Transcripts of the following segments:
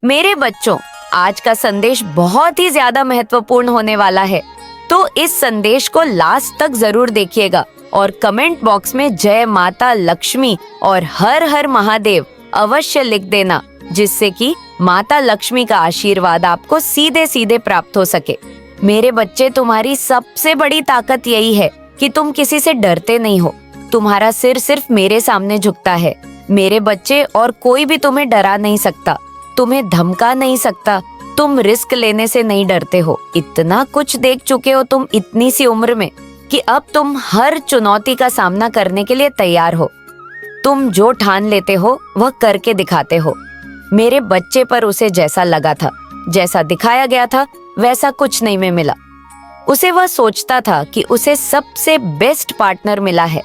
मेरे बच्चों, आज का संदेश बहुत ही ज्यादा महत्वपूर्ण होने वाला है, तो इस संदेश को लास्ट तक जरूर देखिएगा और कमेंट बॉक्स में जय माता लक्ष्मी और हर हर महादेव अवश्य लिख देना, जिससे कि माता लक्ष्मी का आशीर्वाद आपको सीधे सीधे प्राप्त हो सके। मेरे बच्चे, तुम्हारी सबसे बड़ी ताकत यही है कि तुम किसी से डरते नहीं हो। तुम्हारा सिर सिर्फ मेरे सामने झुकता है मेरे बच्चे, और कोई भी तुम्हें डरा नहीं सकता, तुम्हें धमका नहीं सकता। तुम रिस्क लेने से नहीं डरते हो। इतना कुछ देख चुके हो तुम इतनी सी उम्र में कि अब तुम हर चुनौती का सामना करने के लिए तैयार हो। तुम जो ठान लेते हो वह करके दिखाते हो। मेरे बच्चे पर उसे जैसा लगा था, जैसा दिखाया गया था, वैसा कुछ नहीं में मिला। उसे वह सोचता था कि उसे सबसे बेस्ट पार्टनर मिला है,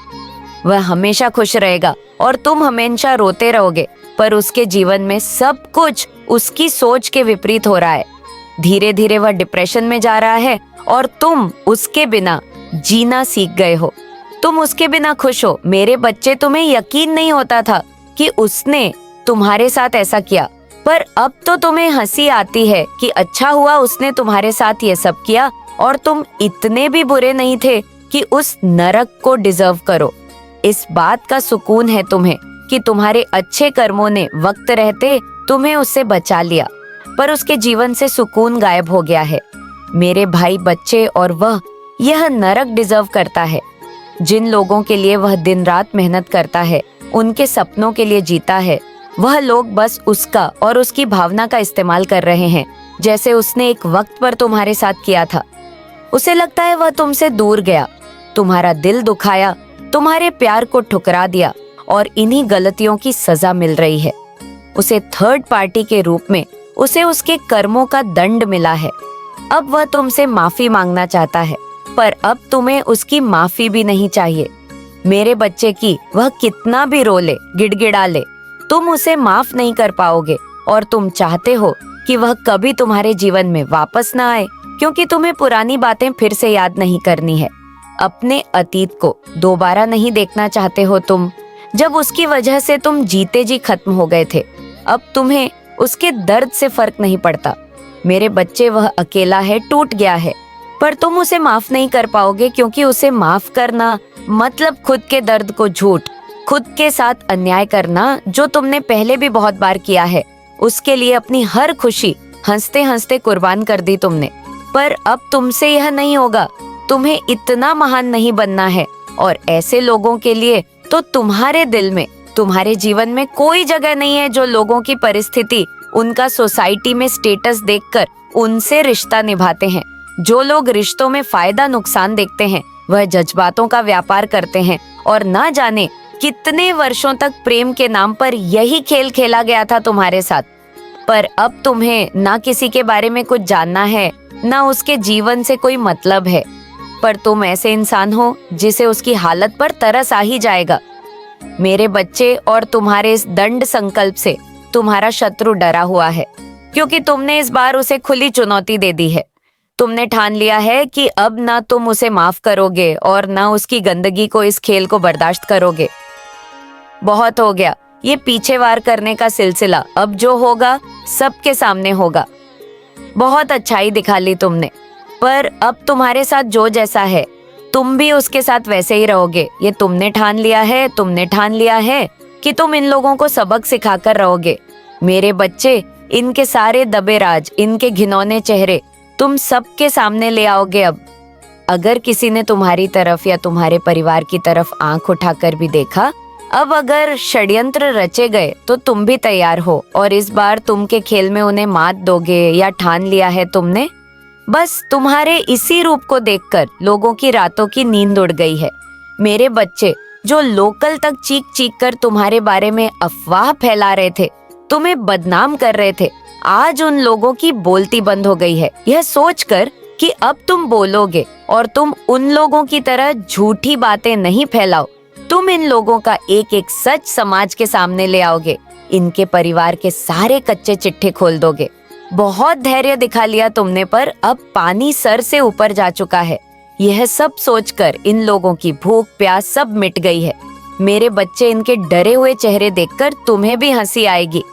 वह हमेशा खुश रहेगा और तुम हमेशा रोते रहोगे, पर उसके जीवन में सब कुछ उसकी सोच के विपरीत हो रहा है। धीरे धीरे वह डिप्रेशन में जा रहा है और तुम उसके बिना जीना सीख गए हो। तुम उसके बिना खुश हो। मेरे बच्चे, तुम्हें यकीन नहीं होता था कि उसने तुम्हारे साथ ऐसा किया, पर अब तो तुम्हें हंसी आती है कि अच्छा हुआ उसने तुम्हारे साथ ये सब किया, और तुम इतने भी बुरे नहीं थे कि उस नरक को डिजर्व करो। इस बात का सुकून है तुम्हें कि तुम्हारे अच्छे कर्मों ने वक्त रहते तुम्हें उससे बचा लिया, पर उसके जीवन से सुकून गायब हो गया है। मेरे भाई बच्चे, और वह यह नरक डिजर्व करता है। जिन लोगों के लिए वह दिन रात मेहनत करता है, उनके सपनों के लिए जीता है, वह लोग बस उसका और उसकी भावना का इस्तेमाल कर रहे हैं, जैसे उसने एक वक्त पर तुम्हारे साथ किया था। उसे लगता है वह तुमसे दूर गया, तुम्हारा दिल दुखाया, तुम्हारे प्यार को ठुकरा दिया, और इन्हीं गलतियों की सजा मिल रही है। उसे थर्ड पार्टी के रूप में उसे उसके कर्मों का दंड मिला है। अब वह तुमसे माफी मांगना चाहता है, पर अब तुम्हें उसकी माफी भी नहीं चाहिए। मेरे बच्चे की वह कितना भी रो ले, गिड़गिड़ा ले, तुम उसे माफ नहीं कर पाओगे, और तुम चाहते हो कि वह कभी तुम्हारे जीवन में वापस ना आए, क्योंकि तुम्हें पुरानी बातें फिर से याद नहीं करनी है। अपने अतीत को दोबारा नहीं देखना चाहते हो तुम, जब उसकी वजह से तुम जीते जी खत्म हो गए थे। अब तुम्हें उसके दर्द से फर्क नहीं पड़ता। मेरे बच्चे, वह अकेला है, टूट गया है, पर तुम उसे माफ नहीं कर पाओगे, क्योंकि उसे माफ करना मतलब खुद के दर्द को झूठ, खुद के साथ अन्याय करना, जो तुमने पहले भी बहुत बार किया है। उसके लिए अपनी हर खुशी हंसते हंसते कुर्बान कर दी तुमने, पर अब तुमसे यह नहीं होगा। तुम्हें इतना महान नहीं बनना है, और ऐसे लोगों के लिए तो तुम्हारे दिल में, तुम्हारे जीवन में कोई जगह नहीं है जो लोगों की परिस्थिति, उनका सोसाइटी में स्टेटस देखकर उनसे रिश्ता निभाते हैं। जो लोग रिश्तों में फायदा नुकसान देखते हैं, वह जज्बातों का व्यापार करते हैं, और ना जाने कितने वर्षों तक प्रेम के नाम पर यही खेल खेला गया था तुम्हारे साथ। पर अब तुम्हें ना किसी के बारे में कुछ जानना है, ना उसके जीवन से कोई मतलब है, पर तुम ऐसे इंसान हो जिसे उसकी हालत पर तरस आ ही जाएगा। मेरे बच्चे, और तुम्हारे इस दंड संकल्प से तुम्हारा शत्रु डरा हुआ है, क्योंकि तुमने इस बार उसे खुली चुनौती दे दी है। तुमने ठान लिया है कि अब ना तुम उसे माफ करोगे और ना उसकी गंदगी को, इस खेल को बर्दाश्त करोगे। बहुत हो गया ये पीछे वार करने का सिलसिला। अब जो होगा सबके सामने होगा। बहुत अच्छाई दिखा ली तुमने, पर अब तुम्हारे साथ जो जैसा है, तुम भी उसके साथ वैसे ही रहोगे। ये तुमने ठान लिया है, तुमने ठान लिया है कि तुम इन लोगों को सबक सिखाकर रहोगे। मेरे बच्चे, इनके सारे दबे राज, इनके घिनौने चेहरे तुम सबके सामने ले आओगे अब। अगर किसी ने तुम्हारी तरफ या तुम्हारे परिवार की तरफ आंख उठाकर भी देखा, अब अगर षड्यंत्र रचे गए, तो तुम भी तैयार हो, और इस बार तुम के खेल में उन्हें मात दोगे, या ठान लिया है तुमने। बस तुम्हारे इसी रूप को देखकर लोगों की रातों की नींद उड़ गई है। मेरे बच्चे, जो लोकल तक चीख चीख कर तुम्हारे बारे में अफवाह फैला रहे थे, तुम्हें बदनाम कर रहे थे, आज उन लोगों की बोलती बंद हो गई है, यह सोचकर कि अब तुम बोलोगे और तुम उन लोगों की तरह झूठी बातें नहीं फैलाओ। तुम इन लोगों का एक एक सच समाज के सामने ले आओगे, इनके परिवार के सारे कच्चे चिट्ठे खोल दोगे। बहुत धैर्य दिखा लिया तुमने, पर अब पानी सर से ऊपर जा चुका है। यह सब सोचकर इन लोगों की भूख प्यास सब मिट गई है। मेरे बच्चे, इनके डरे हुए चेहरे देखकर तुम्हें भी हंसी आएगी।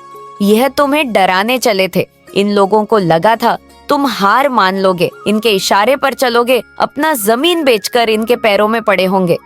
यह तुम्हें डराने चले थे। इन लोगों को लगा था तुम हार मान लोगे, इनके इशारे पर चलोगे, अपना जमीन बेचकर इनके पैरों में पड़े होंगे।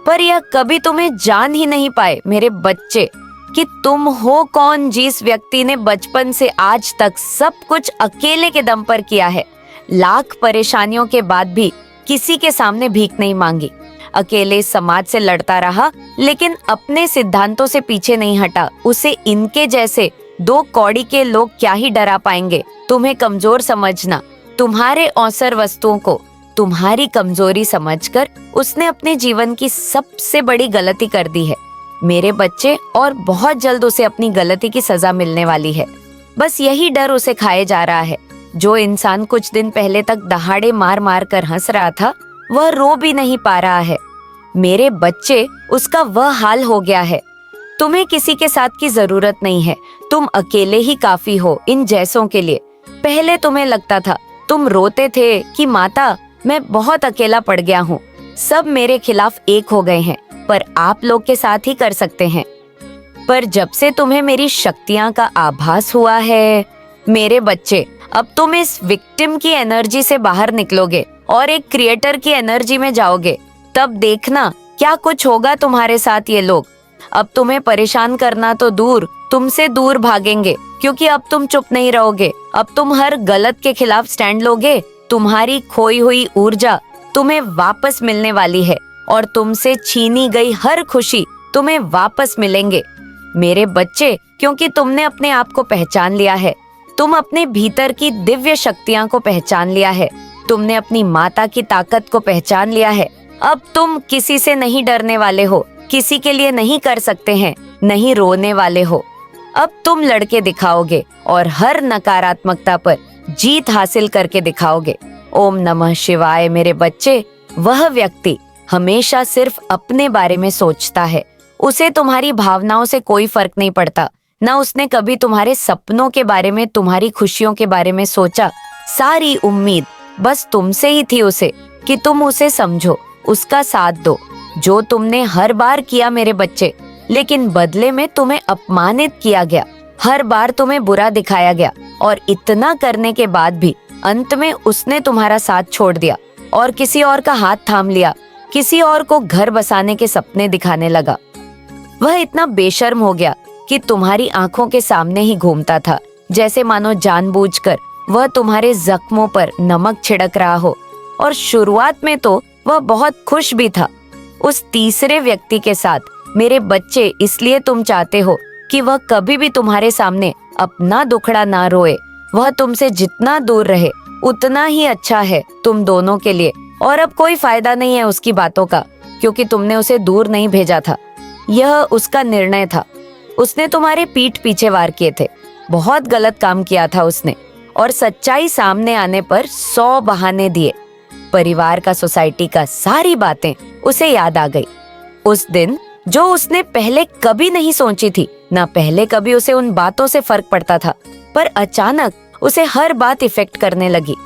पर यह कभी तुम्हें जान ही नहीं पाए मेरे बच्चे कि तुम हो कौन, जिस व्यक्ति ने बचपन से आज तक सब कुछ अकेले के दम पर किया है। लाख परेशानियों के बाद भी किसी के सामने भीख नहीं मांगी, अकेले समाज से लड़ता रहा, लेकिन अपने सिद्धांतों से पीछे नहीं हटा। उसे इनके जैसे दो कौड़ी के लोग क्या ही डरा पाएंगे। तुम्हें कमजोर समझना, तुम्हारे औसर वस्तुओं को तुम्हारी कमजोरी समझकर उसने अपने जीवन की सबसे बड़ी गलती कर दी है मेरे बच्चे, और बहुत जल्द उसे अपनी गलती की सजा मिलने वाली है। बस यही डर उसे खाए जा रहा है। जो इंसान कुछ दिन पहले तक दहाड़े मार मार कर हंस रहा था, वह रो भी नहीं पा रहा है मेरे बच्चे। उसका वह हाल हो गया है। तुम्हें किसी के साथ की जरूरत नहीं है, तुम अकेले ही काफी हो इन जैसों के लिए। पहले तुम्हें लगता था, तुम रोते थे कि माता मैं बहुत अकेला पड़ गया हूँ, सब मेरे खिलाफ एक हो गए हैं, पर आप लोग के साथ ही कर सकते हैं। पर जब से तुम्हें मेरी शक्तियां का आभास हुआ है मेरे बच्चे, अब तुम इस विक्टिम की एनर्जी से बाहर निकलोगे और एक क्रिएटर की एनर्जी में जाओगे। तब देखना क्या कुछ होगा तुम्हारे साथ ये लोग। अब तुम्हें परेशान करना तो दूर, तुमसे दूर भागेंगे, क्योंकि अब तुम चुप नहीं रहोगे। अब तुम हर गलत के खिलाफ स्टैंड लोगे। तुम्हारी खोई हुई ऊर्जा तुम्हें वापस मिलने वाली है और तुमसे छीनी गई हर खुशी तुम्हें वापस मिलेंगे मेरे बच्चे, क्योंकि तुमने अपने आप को पहचान लिया है। तुम अपने भीतर की दिव्य शक्तियां को पहचान लिया है। तुमने अपनी माता की ताकत को पहचान लिया है। अब तुम किसी से नहीं डरने वाले हो, किसी के लिए नहीं कर सकते हैं, नहीं रोने वाले हो। अब तुम लड़के दिखाओगे और हर नकारात्मकता पर जीत हासिल करके दिखाओगे। ओम नमः शिवाय मेरे बच्चे। वह व्यक्ति हमेशा सिर्फ अपने बारे में सोचता है, उसे तुम्हारी भावनाओं से कोई फर्क नहीं पड़ता। न उसने कभी तुम्हारे सपनों के बारे में, तुम्हारी खुशियों के बारे में सोचा। सारी उम्मीद बस तुमसे ही थी उसे, कि तुम उसे समझो, उसका साथ दो। जो तुमने हर बार किया मेरे बच्चे, लेकिन बदले में तुम्हें अपमानित किया गया, हर बार तुम्हें बुरा दिखाया गया, और इतना करने के बाद भी अंत में उसने तुम्हारा साथ छोड़ दिया और किसी और का हाथ थाम लिया, किसी और को घर बसाने के सपने दिखाने लगा। वह इतना बेशर्म हो गया कि तुम्हारी आंखों के सामने ही घूमता था, जैसे मानो जानबूझकर वह तुम्हारे जख्मों पर नमक छिड़क रहा हो। और शुरुआत में तो वह बहुत खुश भी था उस तीसरे व्यक्ति के साथ मेरे बच्चे, इसलिए तुम चाहते हो कि वह कभी भी तुम्हारे सामने अपना दुखड़ा ना रोए। वह तुमसे जितना दूर रहे उतना ही अच्छा है तुम दोनों के लिए, और अब कोई फायदा नहीं है उसकी बातों का, क्योंकि तुमने उसे दूर नहीं भेजा था। यह उसका निर्णय था। उसने तुम्हारे पीठ पीछे वार किए थे, बहुत गलत काम किया था उसने, और सच्चाई सामने आने पर 100 बहाने दिए। परिवार का, सोसाइटी का, सारी बातें उसे याद आ गई। उस दिन जो उसने पहले कभी नहीं सोची थी, ना पहले कभी उसे उन बातों से फर्क पड़ता था, पर अचानक उसे हर बात इफेक्ट करने लगी।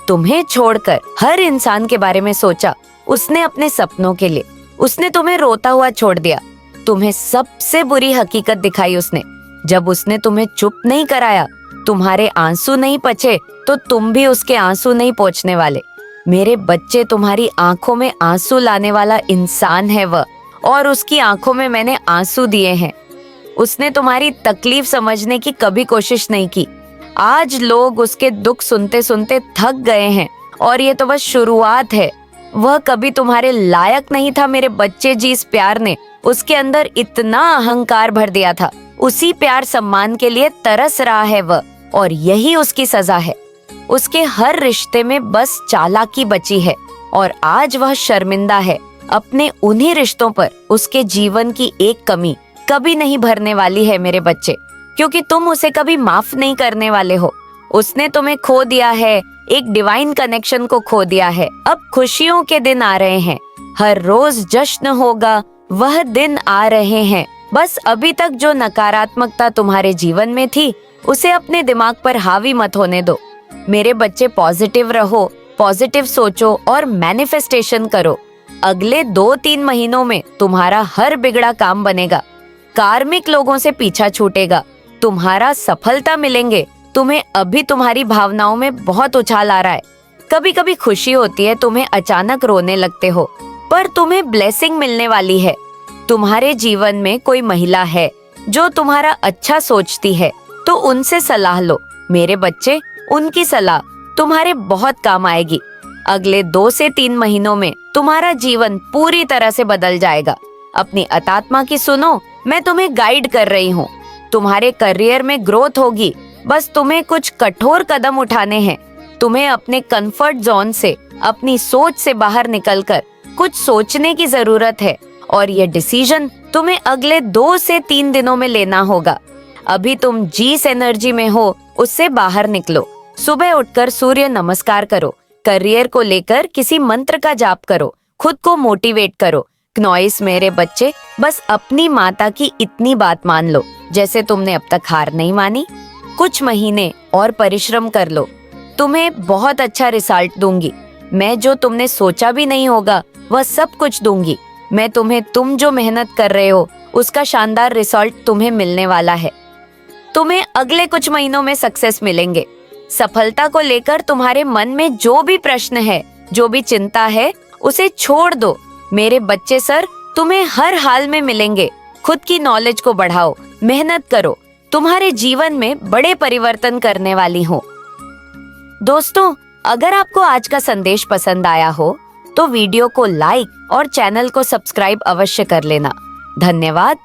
तुम्हें छोड़कर हर इंसान के बारे में सोचा उसने, अपने सपनों के लिए। उसने तुम्हें रोता हुआ छोड़ दिया, तुम्हें सबसे बुरी हकीकत दिखाई उसने। जब उसने तुम्हें चुप नहीं कराया, तुम्हारे आंसू नहीं पचे, तो तुम भी उसके आंसू नहीं पोंछने वाले मेरे बच्चे। तुम्हारी आंखों में आंसू लाने वाला इंसान है वह, और उसकी आंखों में मैंने आंसू दिए हैं। उसने तुम्हारी तकलीफ समझने की कभी कोशिश नहीं की। आज लोग उसके दुख सुनते सुनते थक गए हैं, और ये तो बस शुरुआत है। वह कभी तुम्हारे लायक नहीं था मेरे बच्चे। जिस प्यार ने उसके अंदर इतना अहंकार भर दिया था, उसी प्यार सम्मान के लिए तरस रहा है वह, और यही उसकी सजा है। उसके हर रिश्ते में बस चालाकी बची है, और आज वह शर्मिंदा है अपने उन्हीं रिश्तों पर। उसके जीवन की एक कमी कभी नहीं भरने वाली है मेरे बच्चे, क्योंकि तुम उसे कभी माफ नहीं करने वाले हो। उसने तुम्हें खो दिया है, एक डिवाइन कनेक्शन को खो दिया है। अब खुशियों के दिन आ रहे हैं, हर रोज जश्न होगा, वह दिन आ रहे हैं। बस अभी तक जो नकारात्मकता तुम्हारे जीवन में थी, उसे अपने दिमाग पर हावी मत होने दो मेरे बच्चे। पॉजिटिव रहो, पॉजिटिव सोचो और मैनिफेस्टेशन करो। अगले 2-3 महीनों में तुम्हारा हर बिगड़ा काम बनेगा, कार्मिक लोगों से पीछा छूटेगा, तुम्हारा सफलता मिलेंगे। तुम्हें अभी तुम्हारी भावनाओं में बहुत उछाल आ रहा है। कभी कभी खुशी होती है, तुम्हें अचानक रोने लगते हो, पर तुम्हें ब्लेसिंग मिलने वाली है। तुम्हारे जीवन में कोई महिला है जो तुम्हारा अच्छा सोचती है, तो उनसे सलाह लो मेरे बच्चे। उनकी सलाह तुम्हारे बहुत काम आएगी। अगले 2 से 3 महीनों में तुम्हारा जीवन पूरी तरह से बदल जाएगा। अपनी आत्मा की सुनो, मैं तुम्हें गाइड कर रही हूँ। तुम्हारे करियर में ग्रोथ होगी, बस तुम्हें कुछ कठोर कदम उठाने हैं। तुम्हें अपने कंफर्ट जोन से, अपनी सोच से बाहर निकलकर कुछ सोचने की जरूरत है, और यह डिसीजन तुम्हें अगले 2 से 3 दिनों में लेना होगा। अभी तुम जिस एनर्जी में हो उससे बाहर निकलो। सुबह उठकर सूर्य नमस्कार करो, करियर को लेकर किसी मंत्र का जाप करो, खुद को मोटिवेट करो। क्नॉइस मेरे बच्चे, बस अपनी माता की इतनी बात मान लो, जैसे तुमने अब तक हार नहीं मानी। कुछ महीने और परिश्रम कर लो, तुम्हें बहुत अच्छा रिजल्ट दूंगी। मैं जो तुमने सोचा भी नहीं होगा वह सब कुछ दूंगी। मैं तुम्हें, तुम जो मेहनत कर रहे हो उसका शानदार रिजल्ट तुम्हें मिलने वाला है। तुम्हें अगले कुछ महीनों में सक्सेस मिलेंगे। सफलता को लेकर तुम्हारे मन में जो भी प्रश्न है, जो भी चिंता है, उसे छोड़ दो मेरे बच्चे। सर तुम्हें हर हाल में मिलेंगे। खुद की नॉलेज को बढ़ाओ, मेहनत करो, तुम्हारे जीवन में बड़े परिवर्तन करने वाली हूँ। दोस्तों, अगर आपको आज का संदेश पसंद आया हो तो वीडियो को लाइक और चैनल को सब्सक्राइब अवश्य कर लेना। धन्यवाद।